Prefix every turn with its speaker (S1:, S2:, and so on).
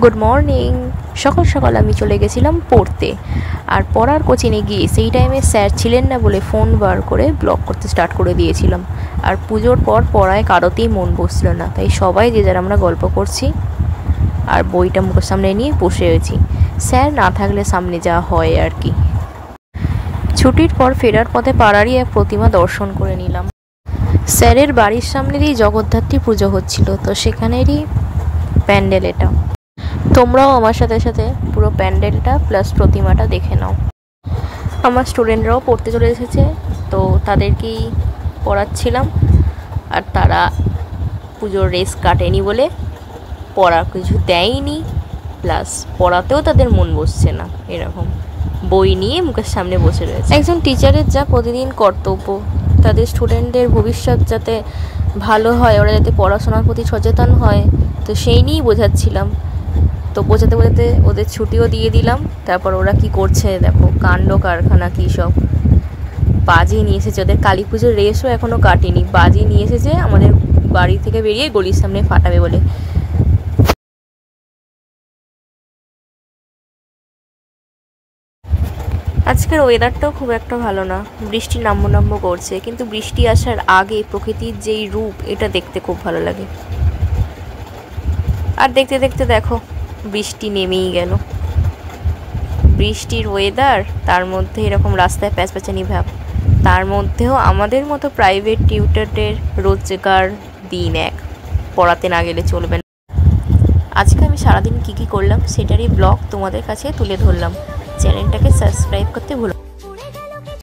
S1: Good morning. সকাল সকাল আমি চলে গেছিলাম পড়তে, আর পড়ার কোচিংয়ে গিয়ে সেই টাইমে স্যার ছিলেন না বলে ফোন বার করে ব্লগ করতে স্টার্ট করে দিয়েছিলাম। আর পুজোর পর পড়ায় কারোতেই মন বসছিল না, তাই সবাই যে যারা আমরা গল্প করছি আর বইটা মুখের সামনে নিয়ে বসে রয়েছি। স্যার না থাকলে সামনে যা হয় আর কি। ছুটির পর ফেরার পথে পাড়ারই এক প্রতিমা দর্শন করে নিলাম। স্যারের বাড়ির সামনেরই জগদ্ধাত্রী পুজো হচ্ছিল, তো সেখানেরই প্যান্ডেল এটা। তোমরাও আমার সাথে সাথে পুরো প্যান্ডেলটা প্লাস প্রতিমাটা দেখে নাও। আমার স্টুডেন্টরাও পড়তে চলে এসেছে, তো তাদেরকেই পড়াচ্ছিলাম। আর তারা পুজোর রেস কাটেনি বলে পড়া কিছু দেয়নি, প্লাস পড়াতেও তাদের মন বসছে না, এরকম বই নিয়ে মুখের সামনে বসে রয়েছে। একজন টিচারের যা প্রতিদিন কর্তব্য, তাদের স্টুডেন্টদের ভবিষ্যৎ যাতে ভালো হয়, ওরা যাতে পড়াশোনার প্রতি সচেতন হয়, তো সেই নিয়েই বোঝাচ্ছিলাম। তো বোঝাতে বোঝাতে ওদের ছুটিও দিয়ে দিলাম। তারপর ওরা কি করছে দেখো, কাণ্ড কারখানা কী সব বাজি নিয়ে এসেছে। ওদের কালী পুজোর রেসও এখনও কাটেনি, বাজি নিয়ে এসেছে আমাদের বাড়ি থেকে বেরিয়ে গলির সামনে ফাটাবে বলে। আজকের ওয়েদারটাও খুব একটা ভালো না, বৃষ্টি নাম্বো নাম্বো করছে, কিন্তু বৃষ্টি আসার আগে প্রকৃতির যেই রূপ, এটা দেখতে খুব ভালো লাগে। আর দেখতে দেখতে দেখো বৃষ্টি নেমেই গেল। বৃষ্টির ওয়েদার, তার মধ্যে এরকম রাস্তায় প্যাচপ্যাচানি ভাব, তার মধ্যেও আমাদের মতো প্রাইভেট টিউটরদের রোজগার দিন এক, পড়াতে না গেলে চলবে না। আজকে আমি সারাদিন কী কী করলাম সেটারই ব্লগ তোমাদের কাছে তুলে ধরলাম। চ্যানেলটাকে সাবস্ক্রাইব করতে ভুলো।